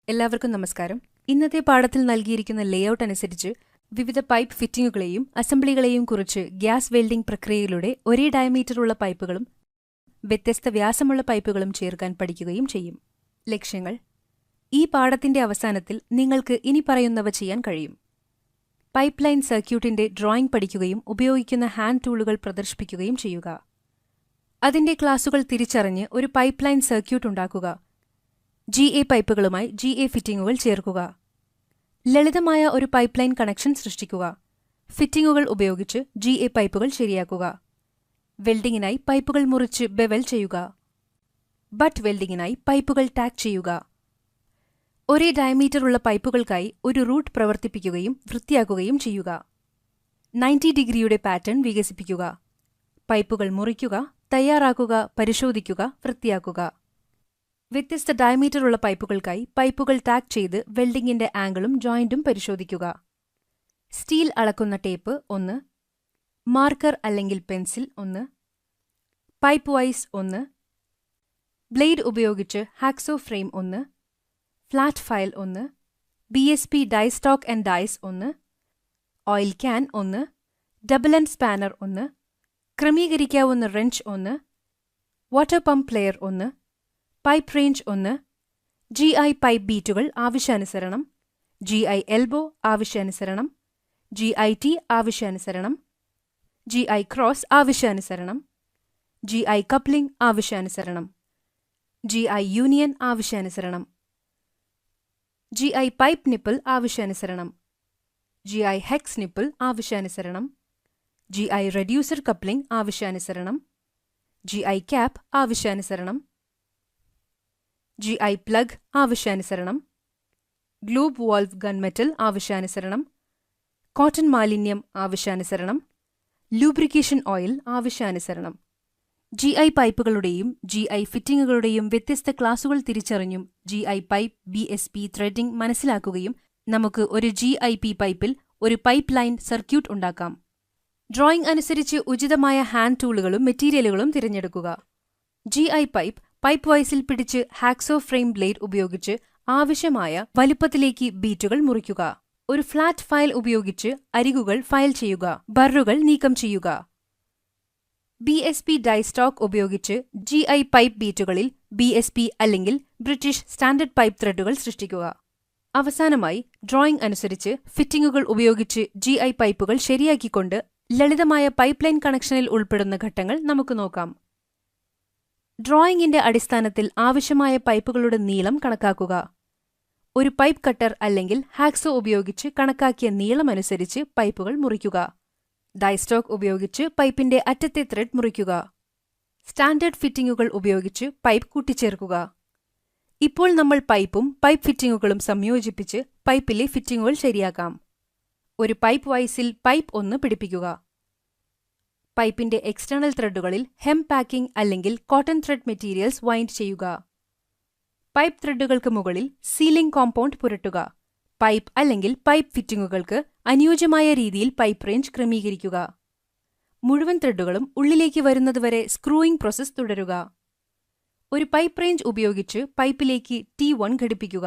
എല്ലാവർക്കും നമസ്കാരം. ഇന്നത്തെ പാഠത്തിൽ നൽകിയിരിക്കുന്ന ലേഔട്ട് അനുസരിച്ച് വിവിധ പൈപ്പ് ഫിറ്റിംഗുകളെയും അസംബ്ലികളെയും കുറിച്ച് ഗ്യാസ് വെൽഡിംഗ് പ്രക്രിയയിലൂടെ ഒരേ ഡയമീറ്ററുള്ള പൈപ്പുകളും വ്യത്യസ്ത വ്യാസമുള്ള പൈപ്പുകളും ചേർക്കാൻ പഠിക്കുകയും ചെയ്യും. ലക്ഷ്യങ്ങൾ: ഈ പാഠത്തിന്റെ അവസാനത്തിൽ നിങ്ങൾക്ക് ഇനി പറയുന്നവ ചെയ്യാൻ കഴിയും. പൈപ്പ് ലൈൻ സർക്യൂട്ടിന്റെ ഡ്രോയിംഗ് പഠിക്കുകയും ഉപയോഗിക്കുന്ന ഹാൻഡ് ടൂളുകൾ പ്രദർശിപ്പിക്കുകയും ചെയ്യുക. അതിന്റെ ക്ലാസുകൾ തിരിച്ചറിഞ്ഞ് ഒരു പൈപ്പ് ലൈൻ സർക്യൂട്ട് ഉണ്ടാക്കുക. GA പൈപ്പുകളുമായി GA ഫിറ്റിംഗുകൾ ചേർക്കുക. ലളിതമായ ഒരു പൈപ്പ് ലൈൻ കണക്ഷൻ സൃഷ്ടിക്കുക. ഫിറ്റിംഗുകൾ ഉപയോഗിച്ച് GA പൈപ്പുകൾ ശരിയാക്കുക. വെൽഡിങ്ങിനായി പൈപ്പുകൾ മുറിച്ച് ബെവൽ ചെയ്യുക. ബട്ട് വെൽഡിങ്ങിനായി പൈപ്പുകൾ ടാക്ക് ചെയ്യുക. ഒരേ ഡയമീറ്ററുള്ള പൈപ്പുകൾക്കായി ഒരു റൂട്ട് പ്രവർത്തിപ്പിക്കുകയും വൃത്തിയാക്കുകയും ചെയ്യുക. 90 ഡിഗ്രിയുടെ പാറ്റേൺ വികസിപ്പിക്കുക. പൈപ്പുകൾ മുറിക്കുക, തയ്യാറാക്കുക, പരിശോധിക്കുക, വൃത്തിയാക്കുക. വ്യത്യസ്ത ഡയമീറ്ററുള്ള പൈപ്പുകൾക്കായി പൈപ്പുകൾ ടാക്ക് ചെയ്ത് വെൽഡിങ്ങിന്റെ ആംഗിളും ജോയിന്റും പരിശോധിക്കുക. സ്റ്റീൽ അളക്കുന്ന ടേപ്പ് 1, മാർക്കർ അല്ലെങ്കിൽ പെൻസിൽ 1, പൈപ്പ് വൈസ് 1, ബ്ലേഡ് ഉപയോഗിച്ച് hacksaw frame 1, flat file 1, BSP die stock and dies 1, oil can 1, double and spanner 1, ക്രമീകരിക്കാവുന്ന wrench 1, water pump plier 1, pipe wrench 1, GI pipe ബീറ്റുകൾ ആവശ്യാനുസരണം, GI എൽബോ ആവശ്യാനുസരണം, GIT ആവശ്യാനുസരണം, GI cross ആവശ്യാനുസരണം, GI coupling ആവശ്യാനുസരണം, GI union ആവശ്യാനുസരണം, GI pipe nipple ആവശ്യാനുസരണം, GI hex nipple ആവശ്യാനുസരണം, GI റെഡ്യൂസർ കപ്ലിംഗ് ആവശ്യാനുസരണം, GI ക്യാപ്പ് ആവശ്യാനുസരണം, GI പ്ലഗ് ആവശ്യാനുസരണം, ഗ്ലൂബ് വാൾവ് ഗൺമെറ്റൽ ആവശ്യാനുസരണം, കോട്ടൺ മാലിന്യം ആവശ്യാനുസരണം, ലൂബ്രിക്കേഷൻ ഓയിൽ ആവശ്യാനുസരണം. GI പൈപ്പുകളുടെയും GI ഫിറ്റിംഗുകളുടെയും വ്യത്യസ്ത ക്ലാസുകൾ തിരിച്ചറിഞ്ഞും GI പൈപ്പ് BSP ത്രെഡിംഗ് മനസ്സിലാക്കുകയും നമുക്ക് ഒരു GIP പൈപ്പിൽ ഒരു പൈപ്പ് ലൈൻ സർക്യൂട്ട് ഉണ്ടാക്കാം. ഡ്രോയിംഗ് അനുസരിച്ച് ഉചിതമായ ഹാൻഡ് ടൂളുകളും മെറ്റീരിയലുകളും തിരഞ്ഞെടുക്കുക. GI പൈപ്പ് വൈസിൽ പിടിച്ച് ഹാക്സോ ഫ്രെയിം ബ്ലേഡ് ഉപയോഗിച്ച് ആവശ്യമായ വലുപ്പത്തിലേക്ക് ബീറ്റുകൾ മുറിക്കുക. ഒരു ഫ്ലാറ്റ് ഫയൽ ഉപയോഗിച്ച് അരികുകൾ ഫയൽ ചെയ്യുക. ബറുകൾ നീക്കം ചെയ്യുക. BSP ഡൈ സ്റ്റോക്ക് ഉപയോഗിച്ച് GI പൈപ്പ് ബീറ്റുകളിൽ BSP അല്ലെങ്കിൽ ബ്രിട്ടീഷ് സ്റ്റാൻഡേർഡ് പൈപ്പ് ത്രെഡുകൾ സൃഷ്ടിക്കുക. അവസാനമായി ഡ്രോയിംഗ് അനുസരിച്ച് ഫിറ്റിംഗുകൾ ഉപയോഗിച്ച് GI പൈപ്പുകൾ ശരിയാക്കിക്കൊണ്ട് ലളിതമായ പൈപ്പ് ലൈൻ കണക്ഷനിൽ ഉൾപ്പെടുന്ന ഘട്ടങ്ങൾ നമുക്ക് നോക്കാം. ഡ്രോയിംഗിന്റെ അടിസ്ഥാനത്തിൽ ആവശ്യമായ പൈപ്പുകളുടെ നീളം കണക്കാക്കുക. ഒരു പൈപ്പ് കട്ടർ അല്ലെങ്കിൽ ഹാക്സോ ഉപയോഗിച്ച് കണക്കാക്കിയ നീളമനുസരിച്ച് പൈപ്പുകൾ മുറിക്കുക. ഡൈ സ്റ്റോക്ക് ഉപയോഗിച്ച് പൈപ്പിന്റെ അറ്റത്തെ ത്രെഡ് മുറിക്കുക. സ്റ്റാൻഡേർഡ് ഫിറ്റിംഗുകൾ ഉപയോഗിച്ച് പൈപ്പ് കൂട്ടിച്ചേർക്കുക. ഇപ്പോൾ നമ്മൾ പൈപ്പും പൈപ്പ് ഫിറ്റിംഗുകളും സംയോജിപ്പിച്ച് പൈപ്പിലെ ഫിറ്റിംഗുകൾ ശരിയാക്കാം. ഒരു പൈപ്പ് വൈസിൽ പൈപ്പ് 1 പിടിപ്പിക്കുക. പൈപ്പിന്റെ എക്സ്റ്റേണൽ ത്രെഡുകളിൽ ഹെം പാക്കിംഗ് അല്ലെങ്കിൽ കോട്ടൺ ത്രെഡ് മെറ്റീരിയൽസ് വൈൻഡ് ചെയ്യുക. പൈപ്പ് ത്രെഡുകൾക്ക് മുകളിൽ സീലിംഗ് കോമ്പൗണ്ട് പുരട്ടുക. പൈപ്പ് അല്ലെങ്കിൽ പൈപ്പ് ഫിറ്റിംഗുകൾക്ക് അനുയോജ്യമായ രീതിയിൽ പൈപ്പ് റേഞ്ച് ക്രമീകരിക്കുക. മുഴുവൻ ത്രെഡുകളും ഉള്ളിലേക്ക് വരുന്നതുവരെ സ്ക്രൂയിംഗ് പ്രോസസ് തുടരുക. ഒരു പൈപ്പ് റേഞ്ച് ഉപയോഗിച്ച് പൈപ്പിലേക്ക് T1 ഘടിപ്പിക്കുക.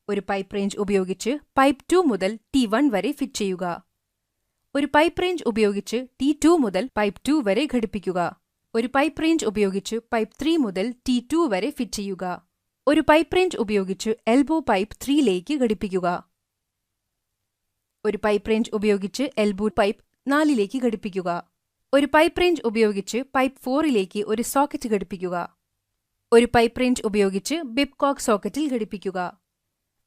ഒരു പൈപ്പ് റേഞ്ച് ഉപയോഗിച്ച് പൈപ്പ് 2 മുതൽ T1 വരെ ഫിറ്റ് ചെയ്യുക. ഒരു പൈപ്പ് റേഞ്ച് ഉപയോഗിച്ച് T2 മുതൽ പൈപ്പ് 2 വരെ ഘടിപ്പിക്കുക. ഒരു പൈപ്പ് റേഞ്ച് ഉപയോഗിച്ച് പൈപ്പ് 3 മുതൽ T2 വരെ ഫിറ്റ് ചെയ്യുക. ഒരു പൈപ്പ് റേഞ്ച് ഉപയോഗിച്ച് എൽബോ പൈപ്പ് 3ലേക്ക് ഘടിപ്പിക്കുക. ഒരു പൈപ്പ് റേഞ്ച് ഉപയോഗിച്ച് എൽബോ പൈപ്പ് 4ലേക്ക് ഘടിപ്പിക്കുക. ഒരു പൈപ്പ് റേഞ്ച് ഉപയോഗിച്ച് പൈപ്പ് 4ലേക്ക് ഒരു സോക്കറ്റ് ഘടിപ്പിക്കുക. ഒരു പൈപ്പ് റേഞ്ച് ഉപയോഗിച്ച് ബിബ് കോക്ക് സോക്കറ്റിൽ ഘടിപ്പിക്കുക.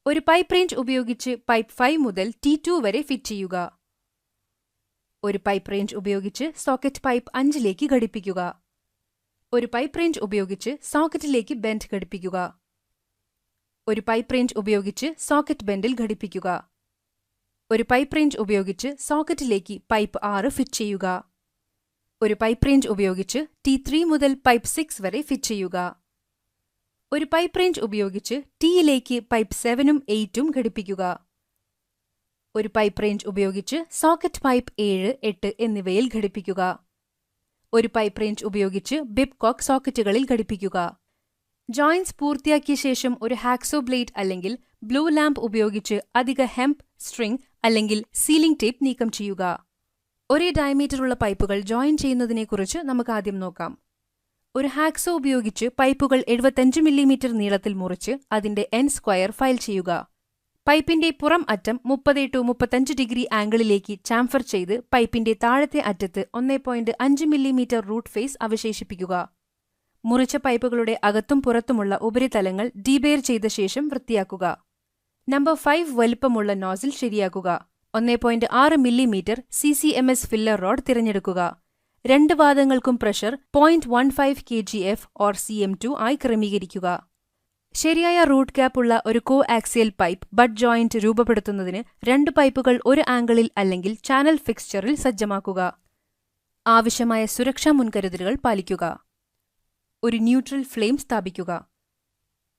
ഒരു പൈപ്പ് റേഞ്ച് ഉപയോഗിച്ച് പൈപ്പ് 5 മുതൽ T2 വരെ ഫിറ്റ് ചെയ്യുക. ഒരു പൈപ്പ് റേഞ്ച് ഉപയോഗിച്ച് സോക്കറ്റ് പൈപ്പ് 5ലേക്ക് ഘടിപ്പിക്കുക. ഒരു പൈപ്പ് റേഞ്ച് ഉപയോഗിച്ച് സോക്കറ്റിലേക്ക് ബെൻഡ് ഘടിപ്പിക്കുക. ഒരു പൈപ്പ് റേഞ്ച് ഉപയോഗിച്ച് സോക്കറ്റ് ബെൻഡിൽ ഘടിപ്പിക്കുക. ഒരു പൈപ്പ് റേഞ്ച് ഉപയോഗിച്ച് സോക്കറ്റിലേക്ക് പൈപ്പ് 6 ഫിറ്റ് ചെയ്യുക. ഒരു പൈപ്പ് റേഞ്ച് ഉപയോഗിച്ച് T3 മുതൽ പൈപ്പ് 6 വരെ ഫിറ്റ് ചെയ്യുക. ഒരു പൈപ്പ് റേഞ്ച് ഉപയോഗിച്ച് Tയിലേക്ക് പൈപ്പ് 7ഉം 8ഉം ഘടിപ്പിക്കുക. ഒരു പൈപ്പ് റേഞ്ച് ഉപയോഗിച്ച് സോക്കറ്റ് പൈപ്പ് 7, 8 എന്നിവയിൽ ഘടിപ്പിക്കുക. ഒരു പൈപ്പ് റേഞ്ച് ഉപയോഗിച്ച് ബിബ് കോക്ക് സോക്കറ്റുകളിൽ ഘടിപ്പിക്കുക. ജോയിന്റ്സ് പൂർത്തിയാക്കിയ ശേഷം ഒരു ഹാക്സോ ബ്ലേഡ് അല്ലെങ്കിൽ ബ്ലൂ ലാമ്പ് ഉപയോഗിച്ച് അധിക ഹെംപ്, സ്ട്രിംഗ് അല്ലെങ്കിൽ സീലിംഗ് ടേപ്പ് നീക്കം ചെയ്യുക. ഒരേ ഡയമീറ്ററുള്ള പൈപ്പുകൾ ജോയിൻ ചെയ്യുന്നതിനെക്കുറിച്ച് നമുക്ക് ആദ്യം നോക്കാം. ഒരു ഹാക്സോ ഉപയോഗിച്ച് പൈപ്പുകൾ 75 മില്ലിമീറ്റർ നീളത്തിൽ മുറിച്ച് അതിന്റെ എൻഡ് സ്ക്വയർ ഫയൽ ചെയ്യുക. പൈപ്പിന്റെ പുറം അറ്റം 30 to 35 ഡിഗ്രി ആംഗിളിലേക്ക് ചാംഫർ ചെയ്ത് പൈപ്പിന്റെ താഴത്തെ അറ്റത്ത് 1.5 മില്ലിമീറ്റർ റൂട്ട് ഫേസ് അവശേഷിപ്പിക്കുക. മുറിച്ച പൈപ്പുകളുടെ അകത്തും പുറത്തുമുള്ള ഉപരിതലങ്ങൾ ഡീബെയർ ചെയ്ത ശേഷം വൃത്തിയാക്കുക. നമ്പർ 5 വലിപ്പമുള്ള നോസിൽ ശരിയാക്കുക. 1.6 മില്ലിമീറ്റർ CCMS ഫില്ലർ റോഡ് തിരഞ്ഞെടുക്കുക. രണ്ട് വാദങ്ങൾക്കും പ്രഷർ 0.15 kgf or cm2 ആയി ക്രമീകരിക്കുക. ശരിയായ റൂട്ട് ക്യാപ്പ് ഉള്ള ഒരു കോ ആക്സിയൽ പൈപ്പ് ബട്ട് ജോയിന്റ് രൂപപ്പെടുത്തുന്നതിന് രണ്ട് പൈപ്പുകൾ ഒരു ആംഗിളിൽ അല്ലെങ്കിൽ ചാനൽ ഫിക്സ്ചറിൽ സജ്ജമാക്കുക. ആവശ്യമായ സുരക്ഷാ മുൻകരുതലുകൾ പാലിക്കുക. ഒരു ന്യൂട്രൽ ഫ്ലെയിം സ്ഥാപിക്കുക.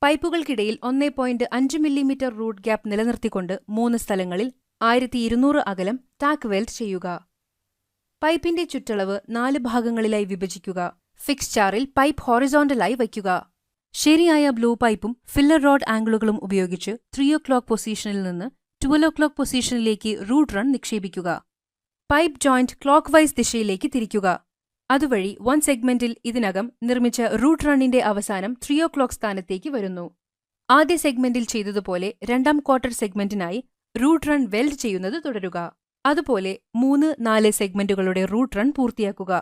പൈപ്പുകൾക്കിടയിൽ 1.5 മില്ലിമീറ്റർ റൂട്ട് ഗ്യാപ്പ് നിലനിർത്തിക്കൊണ്ട് 3 സ്ഥലങ്ങളിൽ 1200 അകലം ടാക്ക് വെൽഡ് ചെയ്യുക. പൈപ്പിന്റെ ചുറ്റളവ് 4 ഭാഗങ്ങളിലായി വിഭജിക്കുക. ഫിക്സ്ചറിൽ പൈപ്പ് ഹോറിസോണ്ടലായി വയ്ക്കുക. ശരിയായ ബ്ലൂ പൈപ്പും ഫില്ലർ റോഡ് ആംഗിളുകളും ഉപയോഗിച്ച് 3 o'clock പൊസിഷനിൽ നിന്ന് 12 o'clock പൊസിഷനിലേക്ക് റൂട്ട് റൺ നിക്ഷേപിക്കുക. പൈപ്പ് ജോയിന്റ് ക്ലോക്ക് വൈസ് ദിശയിലേക്ക് തിരിക്കുക. അതുവഴി 1 സെഗ്മെന്റിൽ ഇതിനകം നിർമ്മിച്ച റൂട്ട് റണ്ണിന്റെ അവസാനം 3 o'clock സ്ഥാനത്തേക്ക് വരുന്നു. ആദ്യ സെഗ്മെന്റിൽ ചെയ്തതുപോലെ രണ്ടാം ക്വാർട്ടർ സെഗ്മെന്റിനായി റൂട്ട് റൺ വെൽഡ് ചെയ്യുന്നത് തുടരുക. അതുപോലെ 3-4 സെഗ്മെന്റുകളുടെ റൂട്ട് റൺ പൂർത്തിയാക്കുക.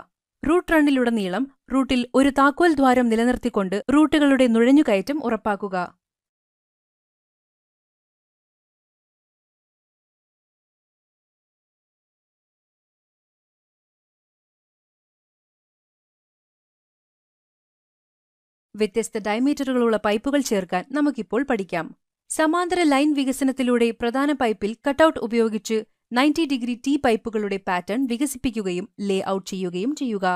റൂട്ട് റണ്ണിലുടനീളം റൂട്ടിൽ ഒരു താക്കോൽ ദ്വാരം നിലനിർത്തിക്കൊണ്ട് റൂട്ടുകളുടെ നുഴഞ്ഞുകയറ്റം ഉറപ്പാക്കുക. വ്യത്യസ്ത ഡയമീറ്ററുകളുള്ള പൈപ്പുകൾ ചേർക്കാൻ നമുക്കിപ്പോൾ പഠിക്കാം. സമാന്തര ലൈൻ വികസനത്തിലൂടെ പ്രധാന പൈപ്പിൽ കട്ടൌട്ട് ഉപയോഗിച്ച് 90 ഡിഗ്രി T പൈപ്പുകളുടെ പാറ്റേൺ വികസിപ്പിക്കുകയും ലേ ഔട്ട് ചെയ്യുകയും ചെയ്യുക.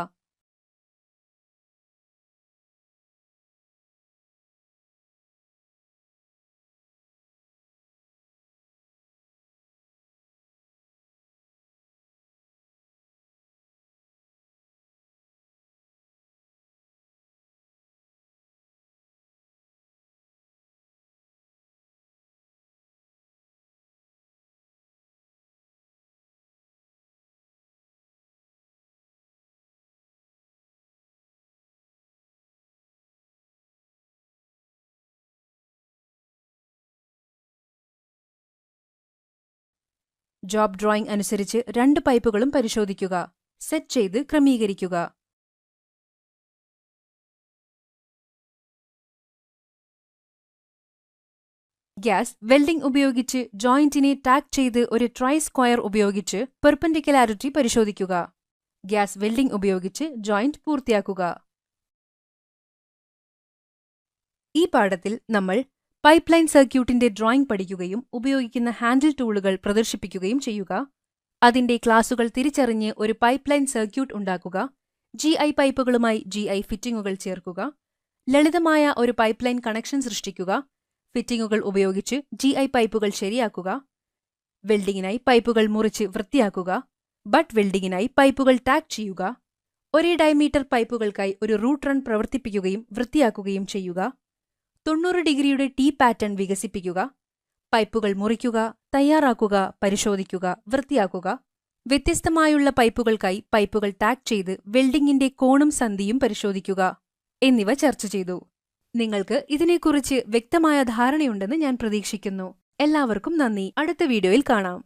ജോബ് ഡ്രോയിംഗ് അനുസരിച്ച് 2 പൈപ്പുകളും പരിശോധിക്കുക. സെറ്റ് ചെയ്ത് ക്രമീകരിക്കുക. ഗ്യാസ് വെൽഡിംഗ് ഉപയോഗിച്ച് ജോയിന്റിനെ ടാക്ക് ചെയ്ത് ഒരു ട്രൈ സ്ക്വയർ ഉപയോഗിച്ച് പെർപെൻഡിക്കുലാരിറ്റി പരിശോധിക്കുക. ഗ്യാസ് വെൽഡിംഗ് ഉപയോഗിച്ച് ജോയിന്റ് പൂർത്തിയാക്കുക. ഈ പാഠത്തിൽ നമ്മൾ പൈപ്പ് ലൈൻ സർക്യൂട്ടിന്റെ ഡ്രോയിംഗ് പഠിക്കുകയും ഉപയോഗിക്കുന്ന ഹാൻഡിൽ ടൂളുകൾ പ്രദർശിപ്പിക്കുകയും ചെയ്യുക. അതിന്റെ ക്ലാസുകൾ തിരിച്ചറിഞ്ഞ് ഒരു പൈപ്പ് ലൈൻ സർക്യൂട്ട് ഉണ്ടാക്കുക. GI പൈപ്പുകളുമായി GI ഫിറ്റിംഗുകൾ ചേർക്കുക. ലളിതമായ ഒരു പൈപ്പ് ലൈൻ കണക്ഷൻ സൃഷ്ടിക്കുക. ഫിറ്റിംഗുകൾ ഉപയോഗിച്ച് GI പൈപ്പുകൾ ശരിയാക്കുക. വെൽഡിങ്ങിനായി പൈപ്പുകൾ മുറിച്ച് വൃത്തിയാക്കുക. ബട്ട് വെൽഡിങ്ങിനായി പൈപ്പുകൾ ടാക്ക് ചെയ്യുക. ഒരേ ഡയമീറ്റർ പൈപ്പുകൾക്കായി ഒരു റൂട്ട് റൺ പ്രവർത്തിപ്പിക്കുകയും വൃത്തിയാക്കുകയും ചെയ്യുക. 90 ഡിഗ്രിയുടെ T പാറ്റേൺ വികസിപ്പിക്കുക. പൈപ്പുകൾ മുറിക്കുക, തയ്യാറാക്കുക, പരിശോധിക്കുക, വൃത്തിയാക്കുക. വ്യത്യസ്തമായുള്ള പൈപ്പുകൾക്കായി പൈപ്പുകൾ ടാക്ക് ചെയ്ത് വെൽഡിങ്ങിന്റെ കോണും സന്ധിയും പരിശോധിക്കുക എന്നിവ ചർച്ച ചെയ്തു. നിങ്ങൾക്ക് ഇതിനെക്കുറിച്ച് വ്യക്തമായ ധാരണയുണ്ടെന്ന് ഞാൻ പ്രതീക്ഷിക്കുന്നു. എല്ലാവർക്കും നന്ദി. അടുത്ത വീഡിയോയിൽ കാണാം.